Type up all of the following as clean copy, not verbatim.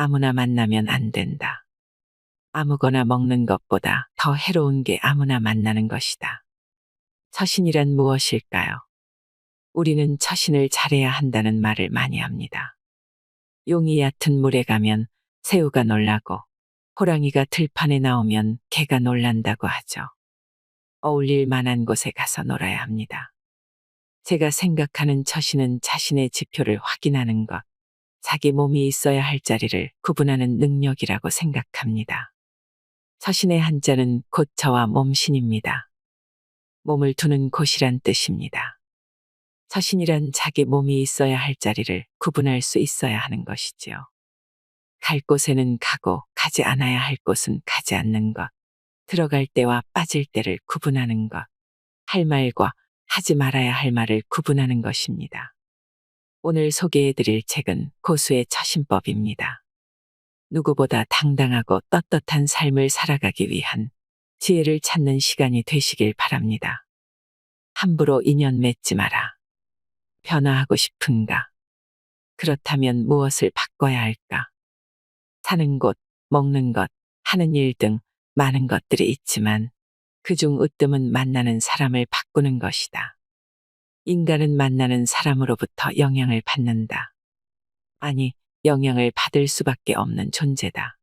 아무나 만나면 안 된다. 아무거나 먹는 것보다 더 해로운 게 아무나 만나는 것이다. 처신이란 무엇일까요? 우리는 처신을 잘해야 한다는 말을 많이 합니다. 용이 얕은 물에 가면 새우가 놀라고 호랑이가 들판에 나오면 개가 놀란다고 하죠. 어울릴 만한 곳에 가서 놀아야 합니다. 제가 생각하는 처신은 자신의 지표를 확인하는 것, 자기 몸이 있어야 할 자리를 구분하는 능력이라고 생각합니다. 처신의 한자는 곧 저와 몸신입니다. 몸을 두는 곳이란 뜻입니다. 처신이란 자기 몸이 있어야 할 자리를 구분할 수 있어야 하는 것이지요. 갈 곳에는 가고 가지 않아야 할 곳은 가지 않는 것, 들어갈 때와 빠질 때를 구분하는 것, 할 말과 하지 말아야 할 말을 구분하는 것입니다. 오늘 소개해드릴 책은 고수의 처신법입니다. 누구보다 당당하고 떳떳한 삶을 살아가기 위한 지혜를 찾는 시간이 되시길 바랍니다. 함부로 인연 맺지 마라. 변화하고 싶은가? 그렇다면 무엇을 바꿔야 할까? 사는 곳, 먹는 것, 하는 일 등 많은 것들이 있지만 그중 으뜸은 만나는 사람을 바꾸는 것이다. 인간은 만나는 사람으로부터 영향을 받는다. 아니, 영향을 받을 수밖에 없는 존재다.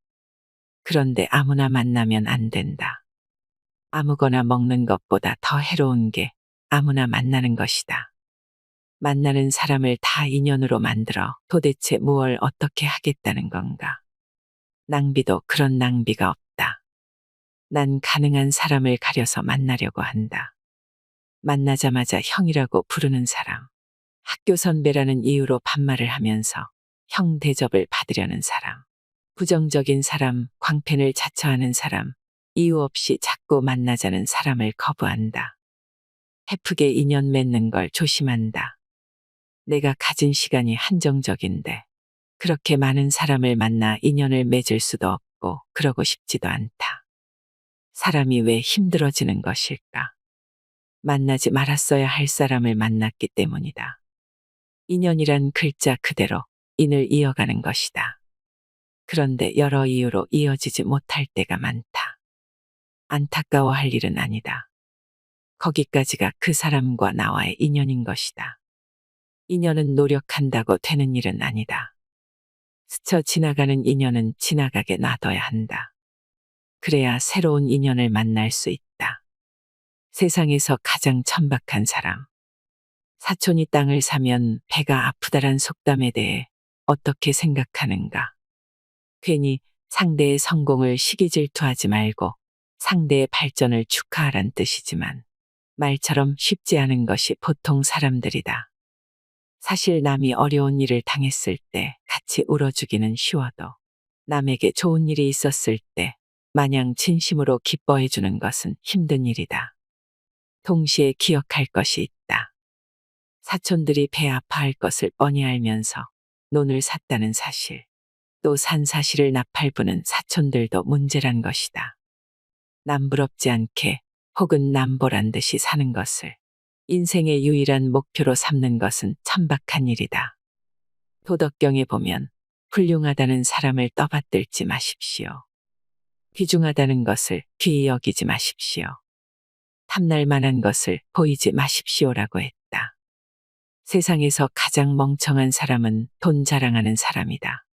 그런데 아무나 만나면 안 된다. 아무거나 먹는 것보다 더 해로운 게 아무나 만나는 것이다. 만나는 사람을 다 인연으로 만들어 도대체 무얼 어떻게 하겠다는 건가? 낭비도 그런 낭비가 없다. 난 가능한 사람을 가려서 만나려고 한다. 만나자마자 형이라고 부르는 사람. 학교 선배라는 이유로 반말을 하면서 형 대접을 받으려는 사람. 부정적인 사람, 광팬을 자처하는 사람, 이유 없이 자꾸 만나자는 사람을 거부한다. 헤프게 인연 맺는 걸 조심한다. 내가 가진 시간이 한정적인데 그렇게 많은 사람을 만나 인연을 맺을 수도 없고 그러고 싶지도 않다. 사람이 왜 힘들어지는 것일까? 만나지 말았어야 할 사람을 만났기 때문이다. 인연이란 글자 그대로 인을 이어가는 것이다. 그런데 여러 이유로 이어지지 못할 때가 많다. 안타까워할 일은 아니다. 거기까지가 그 사람과 나와의 인연인 것이다. 인연은 노력한다고 되는 일은 아니다. 스쳐 지나가는 인연은 지나가게 놔둬야 한다. 그래야 새로운 인연을 만날 수 있다. 세상에서 가장 천박한 사람. 사촌이 땅을 사면 배가 아프다란 속담에 대해 어떻게 생각하는가? 괜히 상대의 성공을 시기질투하지 말고 상대의 발전을 축하하란 뜻이지만 말처럼 쉽지 않은 것이 보통 사람들이다. 사실 남이 어려운 일을 당했을 때 같이 울어주기는 쉬워도 남에게 좋은 일이 있었을 때 마냥 진심으로 기뻐해주는 것은 힘든 일이다. 동시에 기억할 것이 있다. 사촌들이 배 아파할 것을 뻔히 알면서 논을 샀다는 사실, 또 산 사실을 나팔부는 사촌들도 문제란 것이다. 남부럽지 않게 혹은 남보란 듯이 사는 것을 인생의 유일한 목표로 삼는 것은 천박한 일이다. 도덕경에 보면 훌륭하다는 사람을 떠받들지 마십시오. 귀중하다는 것을 귀히 여기지 마십시오. 탐날 만한 것을 보이지 마십시오라고 했다. 세상에서 가장 멍청한 사람은 돈 자랑하는 사람이다.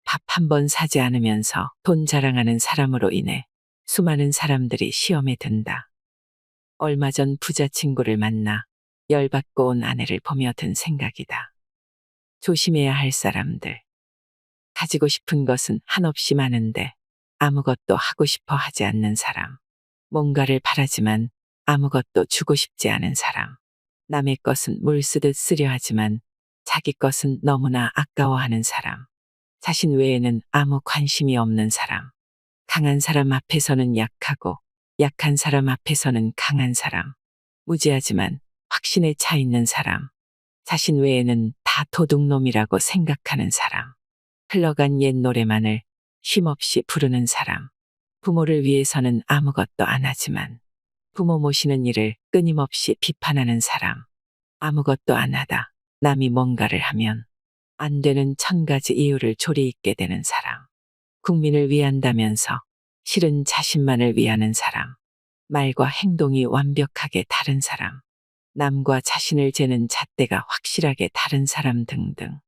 밥 한 번 사지 않으면서 돈 자랑하는 사람으로 인해 수많은 사람들이 시험에 든다. 얼마 전 부자 친구를 만나 열받고 온 아내를 보며 든 생각이다. 조심해야 할 사람들. 가지고 싶은 것은 한없이 많은데 아무것도 하고 싶어 하지 않는 사람. 뭔가를 바라지만 아무것도 주고 싶지 않은 사람. 남의 것은 물 쓰듯 쓰려 하지만 자기 것은 너무나 아까워하는 사람. 자신 외에는 아무 관심이 없는 사람. 강한 사람 앞에서는 약하고 약한 사람 앞에서는 강한 사람. 무지하지만 확신에 차 있는 사람. 자신 외에는 다 도둑놈이라고 생각하는 사람. 흘러간 옛 노래만을 쉼없이 부르는 사람. 부모를 위해서는 아무것도 안 하지만 부모 모시는 일을 끊임없이 비판하는 사람. 아무것도 안 하다 남이 뭔가를 하면 안 되는 1000가지 이유를 조리있게 되는 사람. 국민을 위한다면서 실은 자신만을 위하는 사람. 말과 행동이 완벽하게 다른 사람. 남과 자신을 재는 잣대가 확실하게 다른 사람 등등.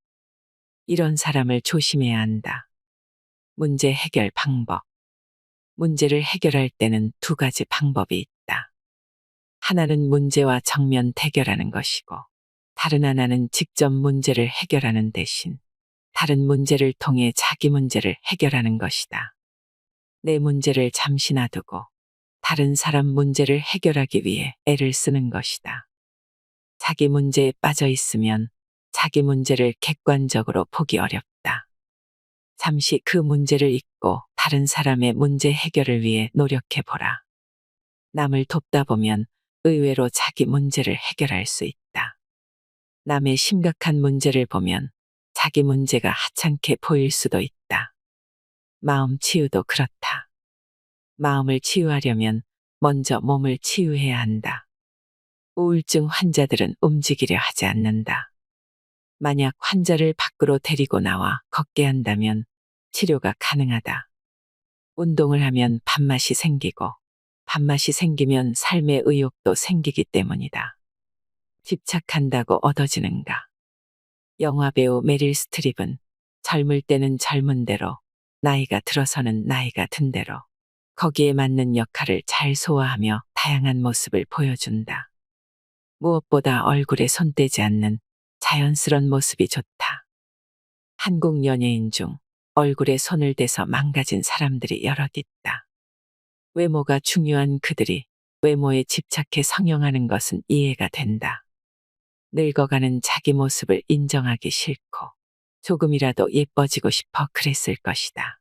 이런 사람을 조심해야 한다. 문제 해결 방법. 문제를 해결할 때는 두 가지 방법이 있다. 하나는 문제와 정면 대결하는 것이고, 다른 하나는 직접 문제를 해결하는 대신 다른 문제를 통해 자기 문제를 해결하는 것이다. 내 문제를 잠시 놔두고 다른 사람 문제를 해결하기 위해 애를 쓰는 것이다. 자기 문제에 빠져 있으면 자기 문제를 객관적으로 보기 어렵다. 잠시 그 문제를 잊고 다른 사람의 문제 해결을 위해 노력해 보라. 남을 돕다 보면 의외로 자기 문제를 해결할 수 있다. 남의 심각한 문제를 보면 자기 문제가 하찮게 보일 수도 있다. 마음 치유도 그렇다. 마음을 치유하려면 먼저 몸을 치유해야 한다. 우울증 환자들은 움직이려 하지 않는다. 만약 환자를 밖으로 데리고 나와 걷게 한다면 치료가 가능하다. 운동을 하면 밥맛이 생기고, 밥맛이 생기면 삶의 의욕도 생기기 때문이다. 집착한다고 얻어지는가? 영화배우 메릴 스트립은 젊을 때는 젊은 대로, 나이가 들어서는 나이가 든 대로, 거기에 맞는 역할을 잘 소화하며 다양한 모습을 보여준다. 무엇보다 얼굴에 손 떼지 않는 자연스런 모습이 좋다. 한국 연예인 중 얼굴에 손을 대서 망가진 사람들이 여럿 있다. 외모가 중요한 그들이 외모에 집착해 성형하는 것은 이해가 된다. 늙어가는 자기 모습을 인정하기 싫고 조금이라도 예뻐지고 싶어 그랬을 것이다.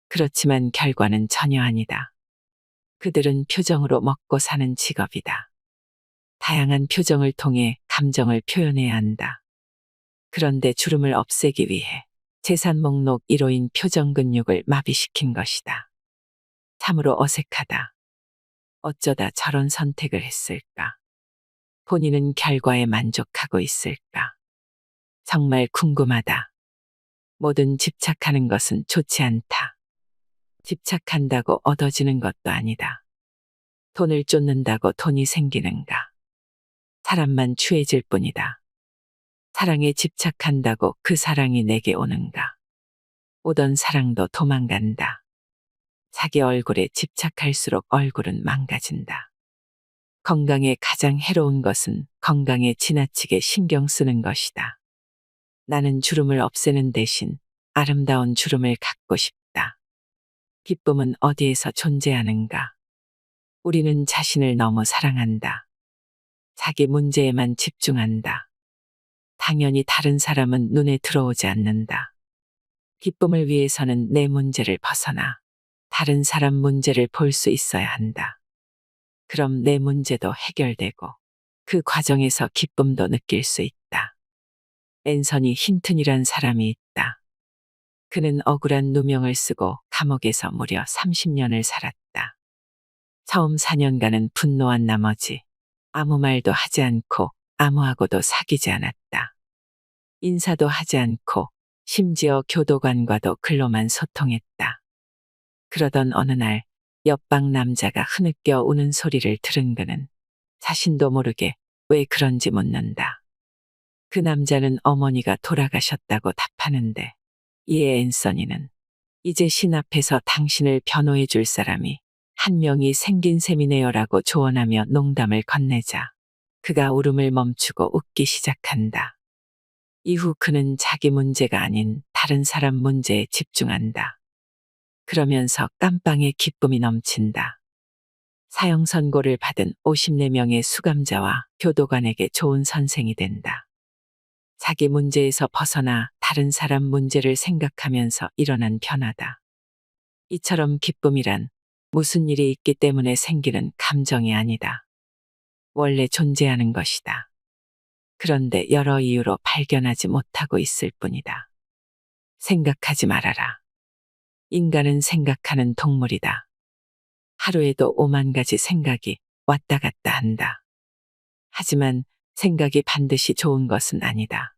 그렇지만 결과는 전혀 아니다. 그들은 표정으로 먹고 사는 직업이다. 다양한 표정을 통해 감정을 표현해야 한다. 그런데 주름을 없애기 위해 재산 목록 1호인 표정 근육을 마비시킨 것이다. 참으로 어색하다. 어쩌다 저런 선택을 했을까? 본인은 결과에 만족하고 있을까? 정말 궁금하다. 뭐든 집착하는 것은 좋지 않다. 집착한다고 얻어지는 것도 아니다. 돈을 쫓는다고 돈이 생기는가? 사람만 추해질 뿐이다. 사랑에 집착한다고 그 사랑이 내게 오는가? 오던 사랑도 도망간다. 자기 얼굴에 집착할수록 얼굴은 망가진다. 건강에 가장 해로운 것은 건강에 지나치게 신경 쓰는 것이다. 나는 주름을 없애는 대신 아름다운 주름을 갖고 싶다. 기쁨은 어디에서 존재하는가? 우리는 자신을 너무 사랑한다. 자기 문제에만 집중한다. 당연히 다른 사람은 눈에 들어오지 않는다. 기쁨을 위해서는 내 문제를 벗어나 다른 사람 문제를 볼 수 있어야 한다. 그럼 내 문제도 해결되고 그 과정에서 기쁨도 느낄 수 있다. 앤서니 힌튼이란 사람이 있다. 그는 억울한 누명을 쓰고 감옥에서 무려 30년을 살았다. 처음 4년간은 분노한 나머지 아무 말도 하지 않고 아무하고도 사귀지 않았다. 인사도 하지 않고 심지어 교도관과도 글로만 소통했다. 그러던 어느 날 옆방 남자가 흐느껴 우는 소리를 들은 그는 자신도 모르게 왜 그런지 묻는다. 그 남자는 어머니가 돌아가셨다고 답하는데 이에 앤서니는 이제 신 앞에서 당신을 변호해 줄 사람이 한 명이 생긴 셈이네요라고 조언하며 농담을 건네자 그가 울음을 멈추고 웃기 시작한다. 이후 그는 자기 문제가 아닌 다른 사람 문제에 집중한다. 그러면서 깜빵에 기쁨이 넘친다. 사형 선고를 받은 54명의 수감자와 교도관에게 좋은 선생이 된다. 자기 문제에서 벗어나 다른 사람 문제를 생각하면서 일어난 변화다. 이처럼 기쁨이란 무슨 일이 있기 때문에 생기는 감정이 아니다. 원래 존재하는 것이다. 그런데 여러 이유로 발견하지 못하고 있을 뿐이다. 생각하지 말아라. 인간은 생각하는 동물이다. 하루에도 5만 가지 생각이 왔다 갔다 한다. 하지만 생각이 반드시 좋은 것은 아니다.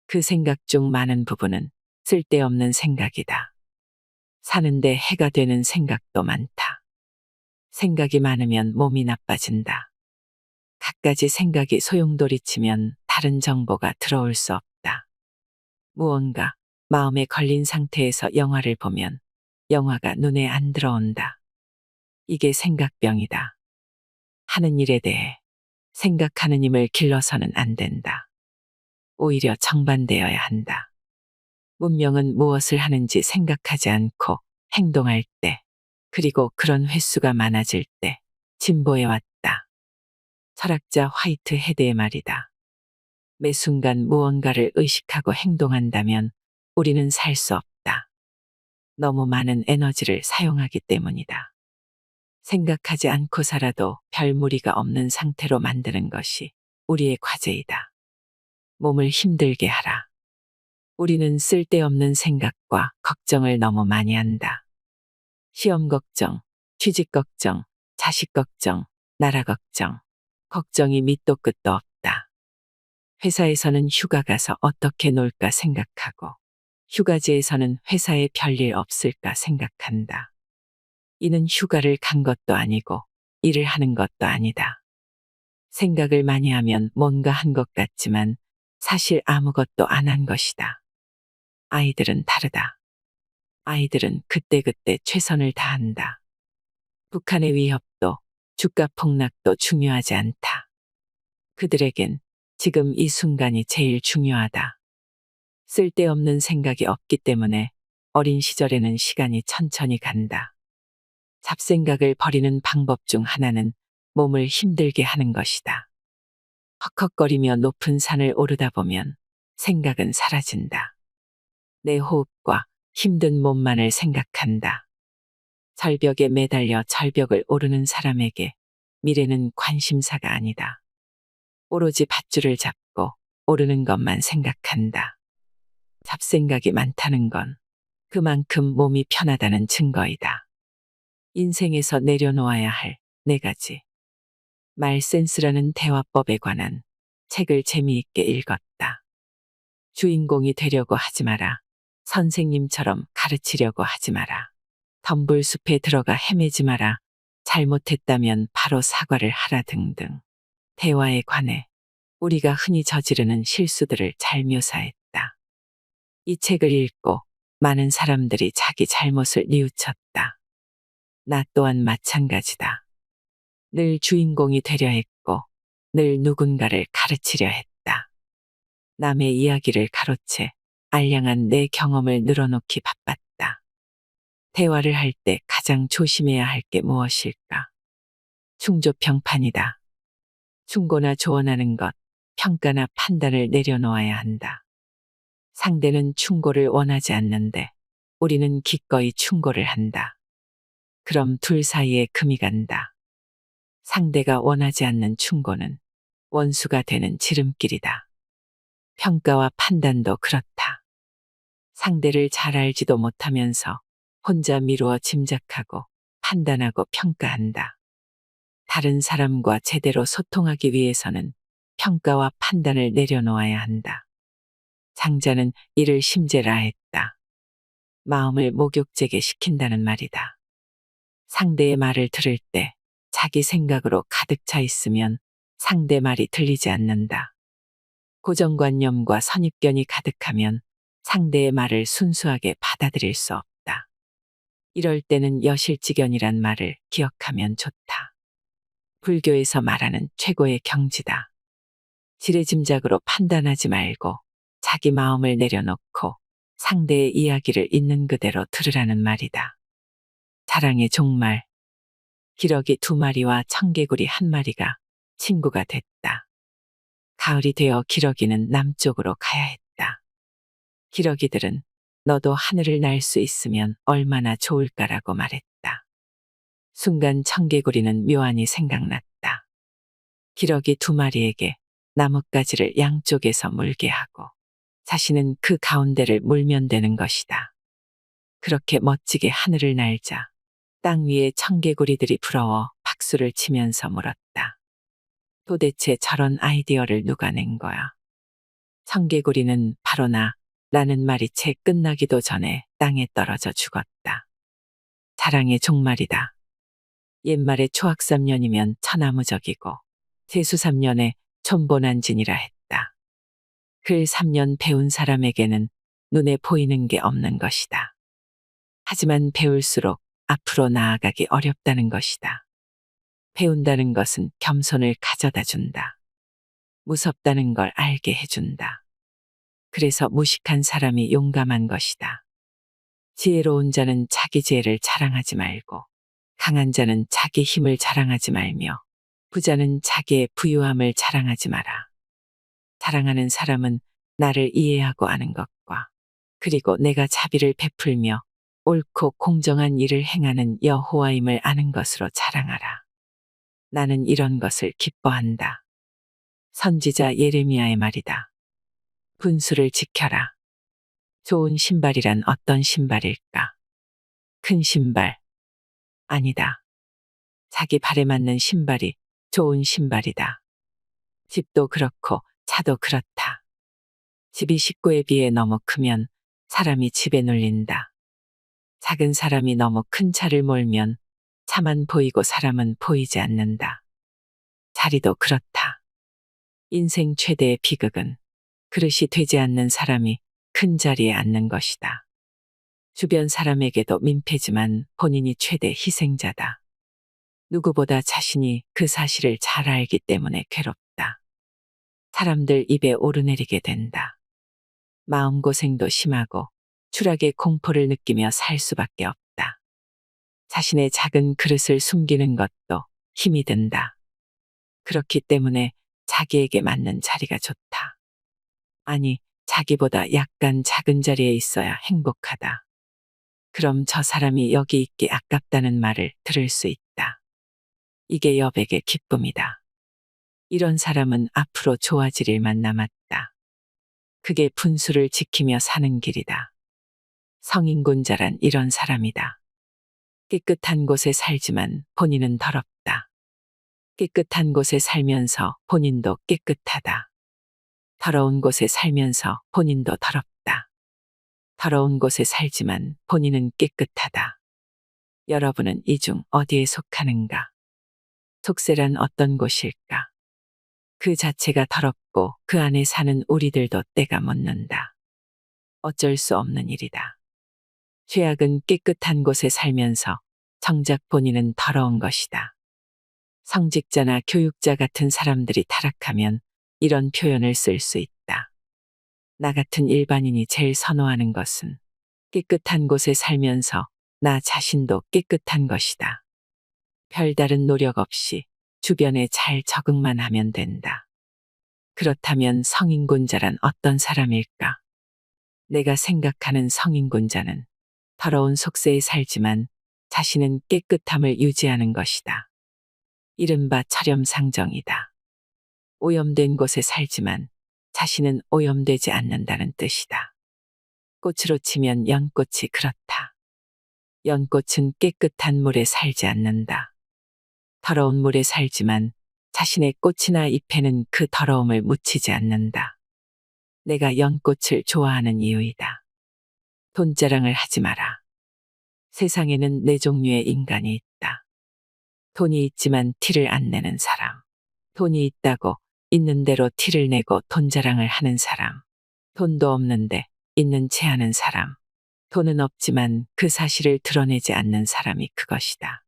그 생각 중 많은 부분은 쓸데없는 생각이다. 사는데 해가 되는 생각도 많다. 생각이 많으면 몸이 나빠진다. 갖가지 생각이 소용돌이치면 다른 정보가 들어올 수 없다. 무언가 마음에 걸린 상태에서 영화를 보면 영화가 눈에 안 들어온다. 이게 생각병이다. 하는 일에 대해 생각하는 힘을 길러서는 안 된다. 오히려 정반대여야 한다. 문명은 무엇을 하는지 생각하지 않고 행동할 때, 그리고 그런 횟수가 많아질 때 진보해 왔다. 철학자 화이트 헤드의 말이다. 매 순간 무언가를 의식하고 행동한다면 우리는 살 수 없다. 너무 많은 에너지를 사용하기 때문이다. 생각하지 않고 살아도 별 무리가 없는 상태로 만드는 것이 우리의 과제이다. 몸을 힘들게 하라. 우리는 쓸데없는 생각과 걱정을 너무 많이 한다. 시험 걱정, 취직 걱정, 자식 걱정, 나라 걱정. 걱정이 밑도 끝도 없다. 회사에서는 휴가 가서 어떻게 놀까 생각하고, 휴가지에서는 회사에 별일 없을까 생각한다. 이는 휴가를 간 것도 아니고 일을 하는 것도 아니다. 생각을 많이 하면 뭔가 한 것 같지만 사실 아무것도 안 한 것이다. 아이들은 다르다. 아이들은 그때그때 최선을 다한다. 북한의 위협도 주가 폭락도 중요하지 않다. 그들에겐 지금 이 순간이 제일 중요하다. 쓸데없는 생각이 없기 때문에 어린 시절에는 시간이 천천히 간다. 잡생각을 버리는 방법 중 하나는 몸을 힘들게 하는 것이다. 헉헉거리며 높은 산을 오르다 보면 생각은 사라진다. 내 호흡과 힘든 몸만을 생각한다. 절벽에 매달려 절벽을 오르는 사람에게 미래는 관심사가 아니다. 오로지 밧줄을 잡고 오르는 것만 생각한다. 잡생각이 많다는 건 그만큼 몸이 편하다는 증거이다. 인생에서 내려놓아야 할 4가지. 말센스라는 대화법에 관한 책을 재미있게 읽었다. 주인공이 되려고 하지 마라. 선생님처럼 가르치려고 하지 마라. 덤불숲에 들어가 헤매지 마라. 잘못했다면 바로 사과를 하라 등등. 대화에 관해 우리가 흔히 저지르는 실수들을 잘 묘사했다. 이 책을 읽고 많은 사람들이 자기 잘못을 뉘우쳤다. 나 또한 마찬가지다. 늘 주인공이 되려 했고 늘 누군가를 가르치려 했다. 남의 이야기를 가로채 알량한 내 경험을 늘어놓기 바빴다. 대화를 할 때 가장 조심해야 할 게 무엇일까? 충조평판이다. 충고나 조언하는 것, 평가나 판단을 내려놓아야 한다. 상대는 충고를 원하지 않는데 우리는 기꺼이 충고를 한다. 그럼 둘 사이에 금이 간다. 상대가 원하지 않는 충고는 원수가 되는 지름길이다. 평가와 판단도 그렇다. 상대를 잘 알지도 못하면서 혼자 미루어 짐작하고 판단하고 평가한다. 다른 사람과 제대로 소통하기 위해서는 평가와 판단을 내려놓아야 한다. 장자는 이를 심제라 했다. 마음을 목욕제게 시킨다는 말이다. 상대의 말을 들을 때 자기 생각으로 가득 차 있으면 상대 말이 들리지 않는다. 고정관념과 선입견이 가득하면 상대의 말을 순수하게 받아들일 수 없다. 이럴 때는 여실직연이란 말을 기억하면 좋다. 불교에서 말하는 최고의 경지다. 지레짐작으로 판단하지 말고 자기 마음을 내려놓고 상대의 이야기를 있는 그대로 들으라는 말이다. 자랑의 종말. 기러기 2마리와 청개구리 1마리가 친구가 됐다. 가을이 되어 기러기는 남쪽으로 가야 했다. 기러기들은 너도 하늘을 날 수 있으면 얼마나 좋을까라고 말했다. 순간 청개구리는 묘안이 생각났다. 기러기 2마리에게 나뭇가지를 양쪽에서 물게 하고 자신은 그 가운데를 물면 되는 것이다. 그렇게 멋지게 하늘을 날자 땅 위에 청개구리들이 부러워 박수를 치면서 물었다. 도대체 저런 아이디어를 누가 낸 거야? 청개구리는 바로 라는 말이 채 끝나기도 전에 땅에 떨어져 죽었다. 자랑의 종말이다. 옛말에 초학 3년이면 천하무적이고 재수 3년에 촌보난진이라 했다. 글 3년 배운 사람에게는 눈에 보이는 게 없는 것이다. 하지만 배울수록 앞으로 나아가기 어렵다는 것이다. 배운다는 것은 겸손을 가져다 준다. 무섭다는 걸 알게 해준다. 그래서 무식한 사람이 용감한 것이다. 지혜로운 자는 자기 지혜를 자랑하지 말고 강한 자는 자기 힘을 자랑하지 말며 부자는 자기의 부유함을 자랑하지 마라. 자랑하는 사람은 나를 이해하고 아는 것과 그리고 내가 자비를 베풀며 옳고 공정한 일을 행하는 여호와임을 아는 것으로 자랑하라. 나는 이런 것을 기뻐한다. 선지자 예레미야의 말이다. 분수를 지켜라. 좋은 신발이란 어떤 신발일까? 큰 신발. 아니다. 자기 발에 맞는 신발이 좋은 신발이다. 집도 그렇고 차도 그렇다. 집이 식구에 비해 너무 크면 사람이 집에 눌린다. 작은 사람이 너무 큰 차를 몰면 차만 보이고 사람은 보이지 않는다. 자리도 그렇다. 인생 최대의 비극은 그릇이 되지 않는 사람이 큰 자리에 앉는 것이다. 주변 사람에게도 민폐지만 본인이 최대 희생자다. 누구보다 자신이 그 사실을 잘 알기 때문에 괴롭다. 사람들 입에 오르내리게 된다. 마음고생도 심하고 추락의 공포를 느끼며 살 수밖에 없다. 자신의 작은 그릇을 숨기는 것도 힘이 든다. 그렇기 때문에 자기에게 맞는 자리가 좋다. 아니, 자기보다 약간 작은 자리에 있어야 행복하다. 그럼 저 사람이 여기 있기 아깝다는 말을 들을 수 있다. 이게 여백의 기쁨이다. 이런 사람은 앞으로 좋아질 일만 남았다. 그게 분수를 지키며 사는 길이다. 성인군자란 이런 사람이다. 깨끗한 곳에 살지만 본인은 더럽다. 깨끗한 곳에 살면서 본인도 깨끗하다. 더러운 곳에 살면서 본인도 더럽다. 더러운 곳에 살지만 본인은 깨끗하다. 여러분은 이 중 어디에 속하는가? 속세란 어떤 곳일까? 그 자체가 더럽고 그 안에 사는 우리들도 때가 묻는다. 어쩔 수 없는 일이다. 죄악은 깨끗한 곳에 살면서 정작 본인은 더러운 것이다. 성직자나 교육자 같은 사람들이 타락하면 이런 표현을 쓸 수 있다. 나 같은 일반인이 제일 선호하는 것은 깨끗한 곳에 살면서 나 자신도 깨끗한 것이다. 별다른 노력 없이 주변에 잘 적응만 하면 된다. 그렇다면 성인군자란 어떤 사람일까? 내가 생각하는 성인군자는 더러운 속세에 살지만 자신은 깨끗함을 유지하는 것이다. 이른바 철염상정이다. 오염된 곳에 살지만 자신은 오염되지 않는다는 뜻이다. 꽃으로 치면 연꽃이 그렇다. 연꽃은 깨끗한 물에 살지 않는다. 더러운 물에 살지만 자신의 꽃이나 잎에는 그 더러움을 묻히지 않는다. 내가 연꽃을 좋아하는 이유이다. 돈자랑을 하지 마라. 세상에는 네 종류의 인간이 있다. 돈이 있지만 티를 안 내는 사람. 돈이 있다고 있는 대로 티를 내고 돈자랑을 하는 사람. 돈도 없는데 있는 체 하는 사람. 돈은 없지만 그 사실을 드러내지 않는 사람이 그것이다.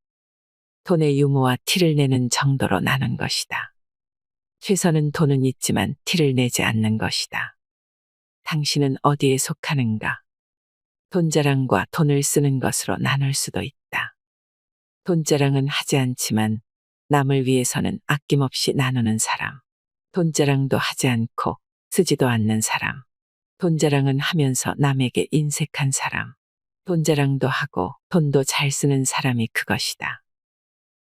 돈의 유무와 티를 내는 정도로 나눈 것이다. 최선은 돈은 있지만 티를 내지 않는 것이다. 당신은 어디에 속하는가? 돈자랑과 돈을 쓰는 것으로 나눌 수도 있다. 돈자랑은 하지 않지만 남을 위해서는 아낌없이 나누는 사람. 돈자랑도 하지 않고 쓰지도 않는 사람. 돈자랑은 하면서 남에게 인색한 사람. 돈자랑도 하고 돈도 잘 쓰는 사람이 그것이다.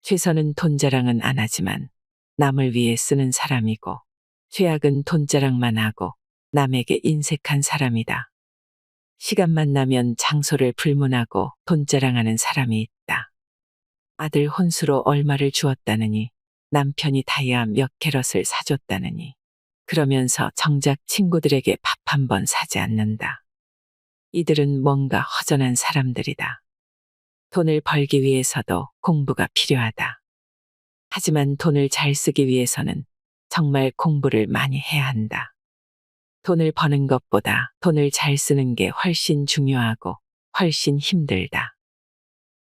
최선은 돈자랑은 안 하지만 남을 위해 쓰는 사람이고 최악은 돈자랑만 하고 남에게 인색한 사람이다. 시간만 나면 장소를 불문하고 돈자랑하는 사람이 있다. 아들 혼수로 얼마를 주었다느니 남편이 다이아 몇 캐럿을 사줬다느니 그러면서 정작 친구들에게 밥 한 번 사지 않는다. 이들은 뭔가 허전한 사람들이다. 돈을 벌기 위해서도 공부가 필요하다. 하지만 돈을 잘 쓰기 위해서는 정말 공부를 많이 해야 한다. 돈을 버는 것보다 돈을 잘 쓰는 게 훨씬 중요하고 훨씬 힘들다.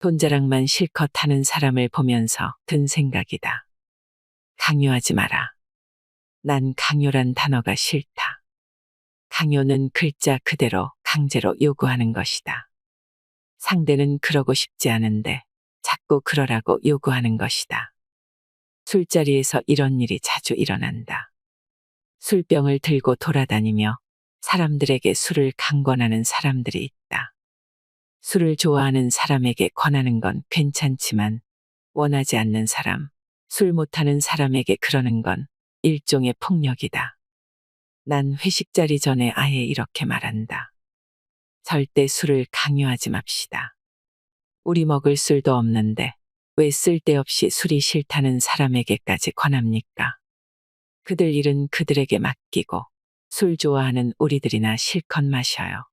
돈 자랑만 실컷 하는 사람을 보면서 든 생각이다. 강요하지 마라. 난 강요란 단어가 싫다. 강요는 글자 그대로 강제로 요구하는 것이다. 상대는 그러고 싶지 않은데 자꾸 그러라고 요구하는 것이다. 술자리에서 이런 일이 자주 일어난다. 술병을 들고 돌아다니며 사람들에게 술을 강권하는 사람들이 있다. 술을 좋아하는 사람에게 권하는 건 괜찮지만 원하지 않는 사람, 술 못하는 사람에게 그러는 건 일종의 폭력이다. 난 회식 자리 전에 아예 이렇게 말한다. 절대 술을 강요하지 맙시다. 우리 먹을 술도 없는데 왜 쓸데없이 술이 싫다는 사람에게까지 권합니까? 그들 일은 그들에게 맡기고 술 좋아하는 우리들이나 실컷 마셔요.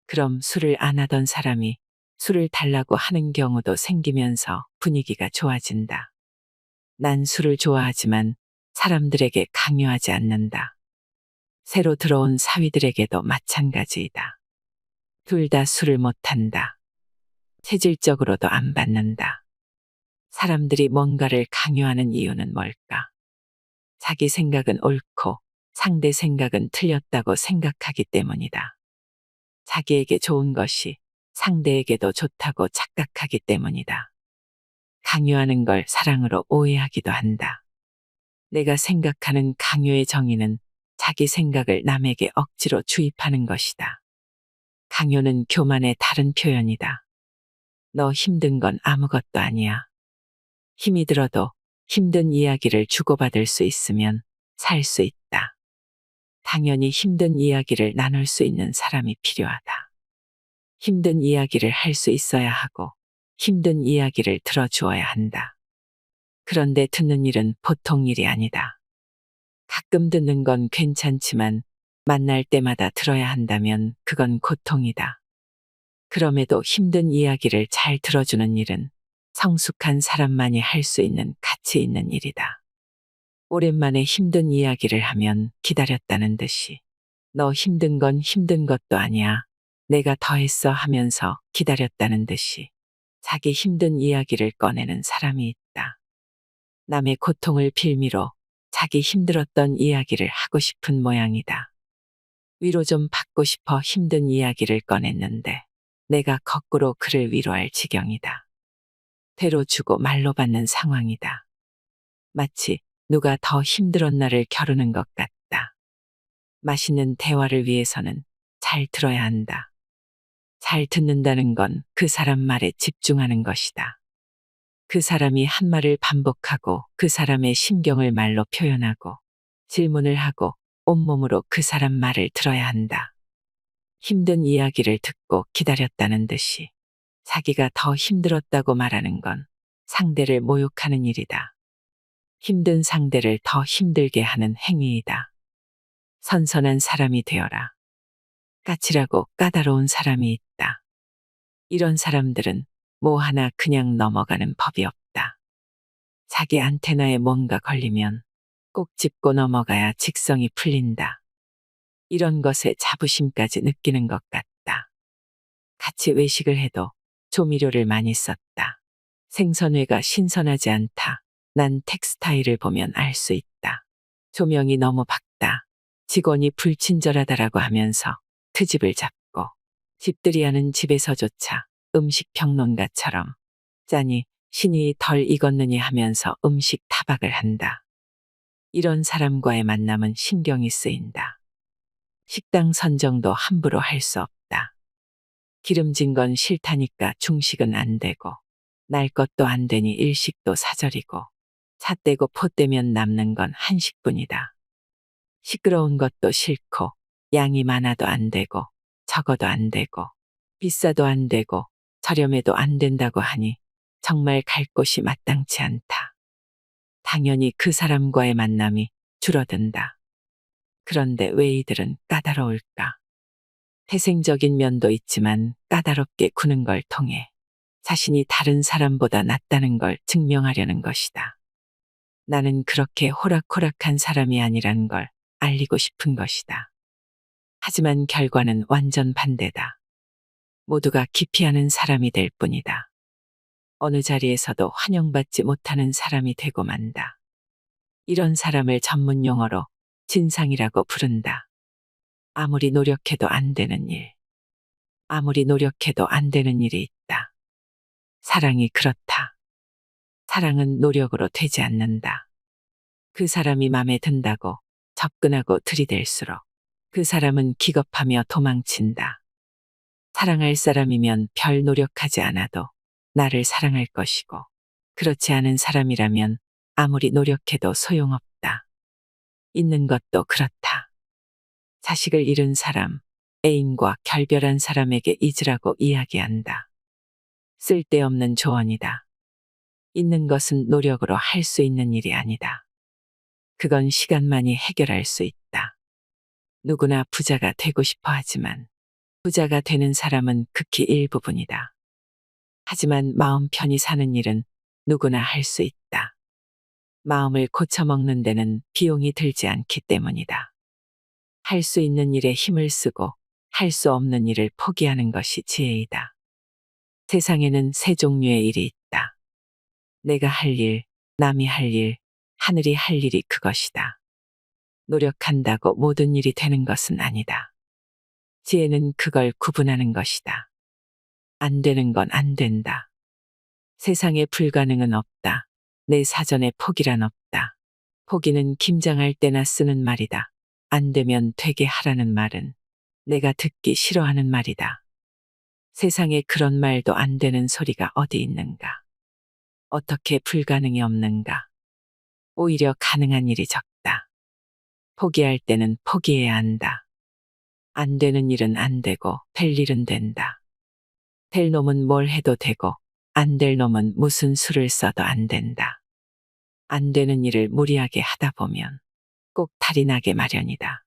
그럼 술을 안 하던 사람이 술을 달라고 하는 경우도 생기면서 분위기가 좋아진다. 난 술을 좋아하지만 사람들에게 강요하지 않는다. 새로 들어온 사위들에게도 마찬가지이다. 둘 다 술을 못한다. 체질적으로도 안 받는다. 사람들이 뭔가를 강요하는 이유는 뭘까? 자기 생각은 옳고 상대 생각은 틀렸다고 생각하기 때문이다. 자기에게 좋은 것이 상대에게도 좋다고 착각하기 때문이다. 강요하는 걸 사랑으로 오해하기도 한다. 내가 생각하는 강요의 정의는 자기 생각을 남에게 억지로 주입하는 것이다. 강요는 교만의 다른 표현이다. 너 힘든 건 아무것도 아니야. 힘이 들어도 힘든 이야기를 주고받을 수 있으면 살 수 있다. 당연히 힘든 이야기를 나눌 수 있는 사람이 필요하다. 힘든 이야기를 할 수 있어야 하고 힘든 이야기를 들어주어야 한다. 그런데 듣는 일은 보통 일이 아니다. 가끔 듣는 건 괜찮지만 만날 때마다 들어야 한다면 그건 고통이다. 그럼에도 힘든 이야기를 잘 들어주는 일은 성숙한 사람만이 할 수 있는 가치 있는 일이다. 오랜만에 힘든 이야기를 하면 기다렸다는 듯이 너 힘든 건 힘든 것도 아니야. 내가 더 했어 하면서 기다렸다는 듯이 자기 힘든 이야기를 꺼내는 사람이 있다. 남의 고통을 빌미로 자기 힘들었던 이야기를 하고 싶은 모양이다. 위로 좀 받고 싶어 힘든 이야기를 꺼냈는데 내가 거꾸로 그를 위로할 지경이다. 대로 주고 말로 받는 상황이다. 마치 누가 더 힘들었나를 겨루는 것 같다. 맛있는 대화를 위해서는 잘 들어야 한다. 잘 듣는다는 건 그 사람 말에 집중하는 것이다. 그 사람이 한 말을 반복하고 그 사람의 심경을 말로 표현하고 질문을 하고 온몸으로 그 사람 말을 들어야 한다. 힘든 이야기를 듣고 기다렸다는 듯이 자기가 더 힘들었다고 말하는 건 상대를 모욕하는 일이다. 힘든 상대를 더 힘들게 하는 행위이다. 선선한 사람이 되어라. 까칠하고 까다로운 사람이 있다. 이런 사람들은 뭐 하나 그냥 넘어가는 법이 없다. 자기 안테나에 뭔가 걸리면 꼭 짚고 넘어가야 직성이 풀린다. 이런 것에 자부심까지 느끼는 것 같다. 같이 외식을 해도 조미료를 많이 썼다. 생선회가 신선하지 않다. 난 텍스타일을 보면 알 수 있다. 조명이 너무 밝다. 직원이 불친절하다라고 하면서 트집을 잡고 집들이 하는 집에서조차 음식 평론가처럼 짠이 신이 덜 익었느니 하면서 음식 타박을 한다. 이런 사람과의 만남은 신경이 쓰인다. 식당 선정도 함부로 할 수 없다. 기름진 건 싫다니까 중식은 안 되고 날 것도 안 되니 일식도 사절이고 잣대고 포대면 남는 건 한식뿐이다. 시끄러운 것도 싫고 양이 많아도 안 되고 적어도 안 되고 비싸도 안 되고 저렴해도 안 된다고 하니 정말 갈 곳이 마땅치 않다. 당연히 그 사람과의 만남이 줄어든다. 그런데 왜 이들은 까다로울까? 태생적인 면도 있지만 까다롭게 구는 걸 통해 자신이 다른 사람보다 낫다는 걸 증명하려는 것이다. 나는 그렇게 호락호락한 사람이 아니란 걸 알리고 싶은 것이다. 하지만 결과는 완전 반대다. 모두가 기피하는 사람이 될 뿐이다. 어느 자리에서도 환영받지 못하는 사람이 되고 만다. 이런 사람을 전문 용어로 진상이라고 부른다. 아무리 노력해도 안 되는 일. 아무리 노력해도 안 되는 일이 있다. 사랑이 그렇다. 사랑은 노력으로 되지 않는다. 그 사람이 맘에 든다고 접근하고 들이댈수록 그 사람은 기겁하며 도망친다. 사랑할 사람이면 별 노력하지 않아도 나를 사랑할 것이고, 그렇지 않은 사람이라면 아무리 노력해도 소용없다. 있는 것도 그렇다. 자식을 잃은 사람, 애인과 결별한 사람에게 잊으라고 이야기한다. 쓸데없는 조언이다. 있는 것은 노력으로 할 수 있는 일이 아니다. 그건 시간만이 해결할 수 있다. 누구나 부자가 되고 싶어 하지만 부자가 되는 사람은 극히 일부분이다. 하지만 마음 편히 사는 일은 누구나 할 수 있다. 마음을 고쳐먹는 데는 비용이 들지 않기 때문이다. 할 수 있는 일에 힘을 쓰고 할 수 없는 일을 포기하는 것이 지혜이다. 세상에는 세 종류의 일이 있다. 내가 할 일, 남이 할 일, 하늘이 할 일이 그것이다. 노력한다고 모든 일이 되는 것은 아니다. 지혜는 그걸 구분하는 것이다. 안 되는 건 안 된다. 세상에 불가능은 없다. 내 사전에 포기란 없다. 포기는 김장할 때나 쓰는 말이다. 안 되면 되게 하라는 말은 내가 듣기 싫어하는 말이다. 세상에 그런 말도 안 되는 소리가 어디 있는가? 어떻게 불가능이 없는가? 오히려 가능한 일이 적다. 포기할 때는 포기해야 한다. 안 되는 일은 안 되고 될 일은 된다. 될 놈은 뭘 해도 되고 안 될 놈은 무슨 수를 써도 안 된다. 안 되는 일을 무리하게 하다 보면 꼭 탈이 나게 마련이다.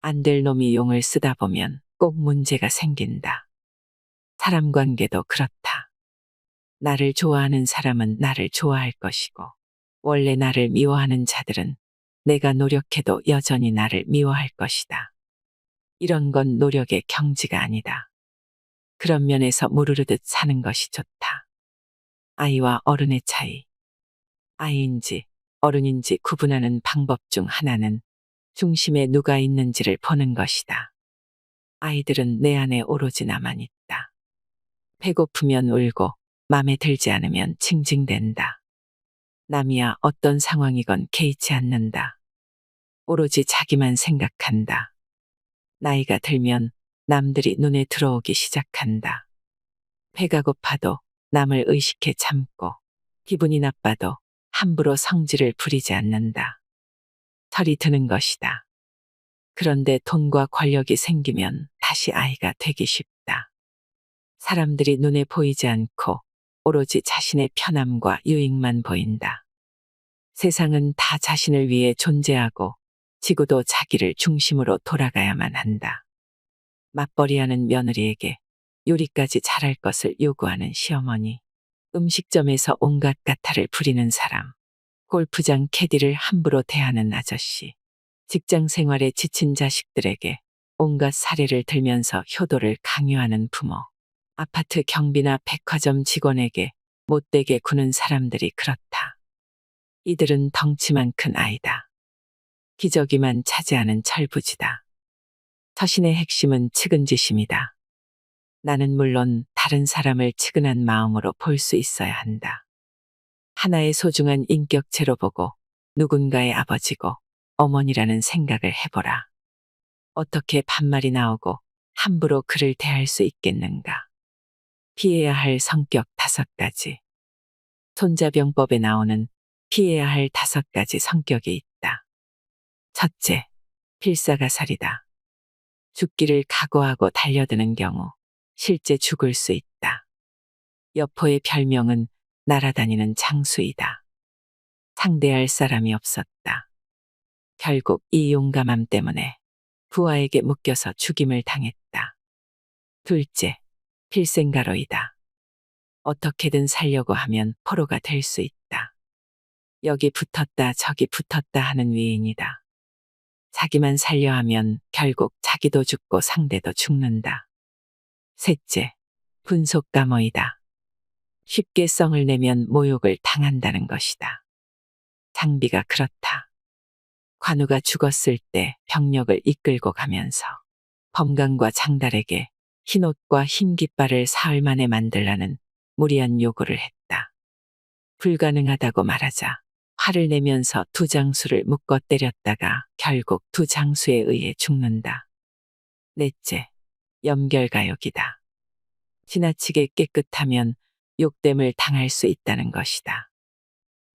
안 될 놈이 용을 쓰다 보면 꼭 문제가 생긴다. 사람 관계도 그렇다. 나를 좋아하는 사람은 나를 좋아할 것이고, 원래 나를 미워하는 자들은 내가 노력해도 여전히 나를 미워할 것이다. 이런 건 노력의 경지가 아니다. 그런 면에서 무르르듯 사는 것이 좋다. 아이와 어른의 차이. 아이인지 어른인지 구분하는 방법 중 하나는 중심에 누가 있는지를 보는 것이다. 아이들은 내 안에 오로지 나만 있다. 배고프면 울고 맘에 들지 않으면 징징댄다. 남이야 어떤 상황이건 개의치 않는다. 오로지 자기만 생각한다. 나이가 들면 남들이 눈에 들어오기 시작한다. 배가 고파도 남을 의식해 참고 기분이 나빠도 함부로 성질을 부리지 않는다. 철이 드는 것이다. 그런데 돈과 권력이 생기면 다시 아이가 되기 쉽다. 사람들이 눈에 보이지 않고 오로지 자신의 편함과 유익만 보인다. 세상은 다 자신을 위해 존재하고 지구도 자기를 중심으로 돌아가야만 한다. 맞벌이하는 며느리에게 요리까지 잘할 것을 요구하는 시어머니, 음식점에서 온갖 까탈을 부리는 사람, 골프장 캐디를 함부로 대하는 아저씨, 직장 생활에 지친 자식들에게 온갖 사례를 들면서 효도를 강요하는 부모, 아파트 경비나 백화점 직원에게 못되게 구는 사람들이 그렇다. 이들은 덩치만 큰 아이다. 기저귀만 차지하는 철부지다. 서신의 핵심은 측은지심이다. 나는 물론 다른 사람을 측은한 마음으로 볼 수 있어야 한다. 하나의 소중한 인격체로 보고 누군가의 아버지고 어머니라는 생각을 해보라. 어떻게 반말이 나오고 함부로 그를 대할 수 있겠는가? 피해야 할 성격 5가지. 손자병법에 나오는 피해야 할 5가지 성격이 있다. 첫째, 필사가살이다. 죽기를 각오하고 달려드는 경우 실제 죽을 수 있다. 여포의 별명은 날아다니는 장수이다. 상대할 사람이 없었다. 결국 이 용감함 때문에 부하에게 묶여서 죽임을 당했다. 둘째, 필생가로이다. 어떻게든 살려고 하면 포로가 될 수 있다. 여기 붙었다 저기 붙었다 하는 위인이다. 자기만 살려 하면 결국 자기도 죽고 상대도 죽는다. 셋째, 분속가모이다. 쉽게 썽을 내면 모욕을 당한다는 것이다. 장비가 그렇다. 관우가 죽었을 때 병력을 이끌고 가면서 범강과 장달에게 흰옷과 흰 깃발을 사흘 만에 만들라는 무리한 요구를 했다. 불가능하다고 말하자 화를 내면서 두 장수를 묶어 때렸다가 결국 두 장수에 의해 죽는다. 넷째, 염결가욕이다. 지나치게 깨끗하면 욕됨을 당할 수 있다는 것이다.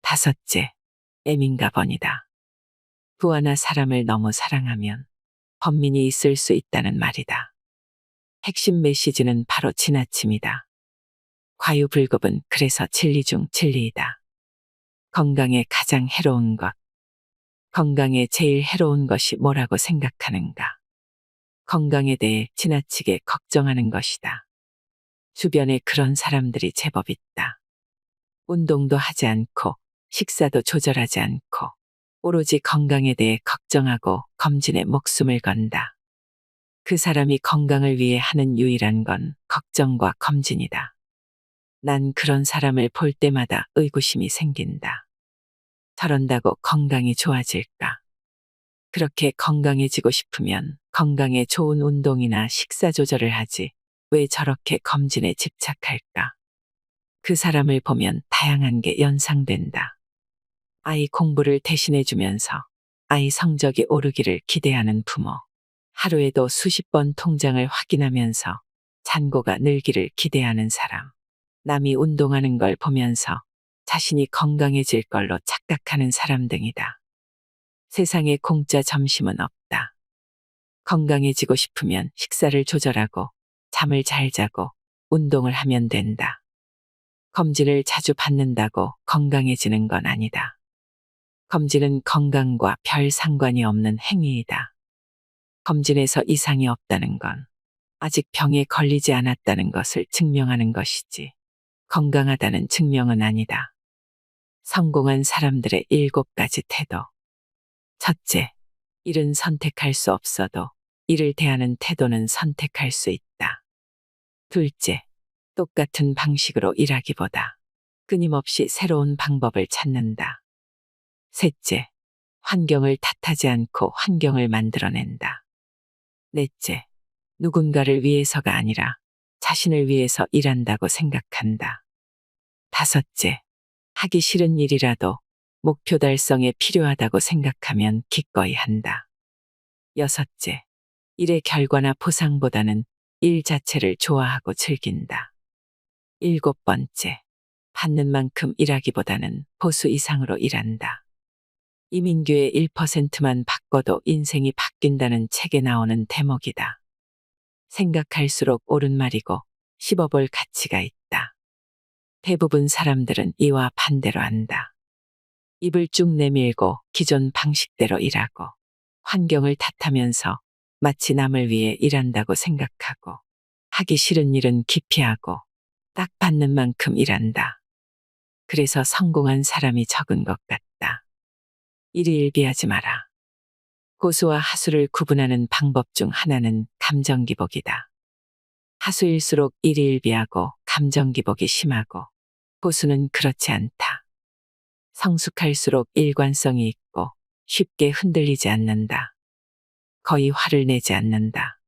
다섯째, 애민가번이다. 부하나 사람을 너무 사랑하면 번민이 있을 수 있다는 말이다. 핵심 메시지는 바로 지나침이다. 과유불급은 그래서 진리 중 진리이다. 건강에 가장 해로운 것. 건강에 제일 해로운 것이 뭐라고 생각하는가? 건강에 대해 지나치게 걱정하는 것이다. 주변에 그런 사람들이 제법 있다. 운동도 하지 않고 식사도 조절하지 않고 오로지 건강에 대해 걱정하고 검진에 목숨을 건다. 그 사람이 건강을 위해 하는 유일한 건 걱정과 검진이다. 난 그런 사람을 볼 때마다 의구심이 생긴다. 저런다고 건강이 좋아질까? 그렇게 건강해지고 싶으면 건강에 좋은 운동이나 식사 조절을 하지 왜 저렇게 검진에 집착할까? 그 사람을 보면 다양한 게 연상된다. 아이 공부를 대신해주면서 아이 성적이 오르기를 기대하는 부모. 하루에도 수십 번 통장을 확인하면서 잔고가 늘기를 기대하는 사람. 남이 운동하는 걸 보면서 자신이 건강해질 걸로 착각하는 사람 등이다. 세상에 공짜 점심은 없다. 건강해지고 싶으면 식사를 조절하고 잠을 잘 자고 운동을 하면 된다. 검진을 자주 받는다고 건강해지는 건 아니다. 검진은 건강과 별 상관이 없는 행위이다. 검진에서 이상이 없다는 건 아직 병에 걸리지 않았다는 것을 증명하는 것이지 건강하다는 증명은 아니다. 성공한 사람들의 7가지 태도. 첫째, 일은 선택할 수 없어도 일을 대하는 태도는 선택할 수 있다. 둘째, 똑같은 방식으로 일하기보다 끊임없이 새로운 방법을 찾는다. 셋째, 환경을 탓하지 않고 환경을 만들어낸다. 넷째, 누군가를 위해서가 아니라 자신을 위해서 일한다고 생각한다. 다섯째, 하기 싫은 일이라도 목표 달성에 필요하다고 생각하면 기꺼이 한다. 여섯째, 일의 결과나 보상보다는 일 자체를 좋아하고 즐긴다. 일곱 번째, 받는 만큼 일하기보다는 보수 이상으로 일한다. 이민규의 1%만 바꿔도 인생이 바뀐다는 책에 나오는 대목이다. 생각할수록 옳은 말이고 씹어볼 가치가 있다. 대부분 사람들은 이와 반대로 한다. 입을 쭉 내밀고 기존 방식대로 일하고 환경을 탓하면서 마치 남을 위해 일한다고 생각하고 하기 싫은 일은 기피하고 딱 받는 만큼 일한다. 그래서 성공한 사람이 적은 것 같다. 일희일비하지 마라. 고수와 하수를 구분하는 방법 중 하나는 감정기복이다. 하수일수록 일희일비하고 감정기복이 심하고 고수는 그렇지 않다. 성숙할수록 일관성이 있고 쉽게 흔들리지 않는다. 거의 화를 내지 않는다.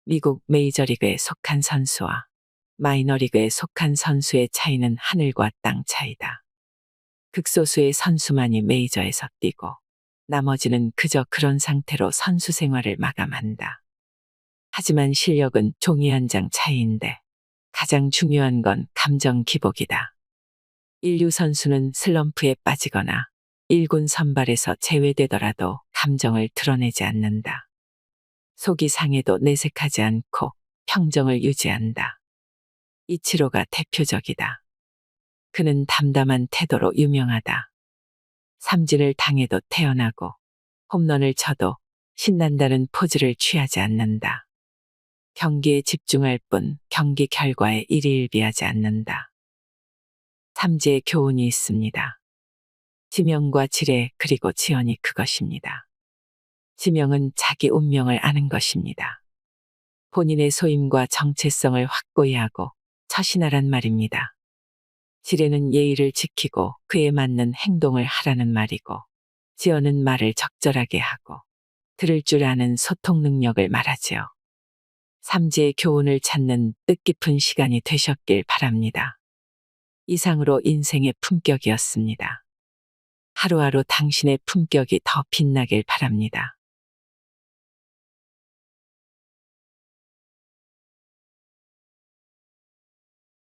미국 메이저리그에 속한 선수와 마이너리그에 속한 선수의 차이는 하늘과 땅 차이다. 극소수의 선수만이 메이저에서 뛰고 나머지는 그저 그런 상태로 선수 생활을 마감한다. 하지만 실력은 종이 한 장 차이인데 가장 중요한 건 감정 기복이다. 인류 선수는 슬럼프에 빠지거나 1군 선발에서 제외되더라도 감정을 드러내지 않는다. 속이 상해도 내색하지 않고 평정을 유지한다. 이치로가 대표적이다. 그는 담담한 태도로 유명하다. 삼진을 당해도 태어나고 홈런을 쳐도 신난다는 포즈를 취하지 않는다. 경기에 집중할 뿐 경기 결과에 일희일비하지 않는다. 삼지의 교훈이 있습니다. 지명과 지뢰 그리고 지연이 그것입니다. 지명은 자기 운명을 아는 것입니다. 본인의 소임과 정체성을 확고히 하고 처신하란 말입니다. 지뢰는 예의를 지키고 그에 맞는 행동을 하라는 말이고, 지연은 말을 적절하게 하고 들을 줄 아는 소통 능력을 말하지요. 삼지의 교훈을 찾는 뜻깊은 시간이 되셨길 바랍니다. 이상으로 인생의 품격이었습니다. 하루하루 당신의 품격이 더 빛나길 바랍니다.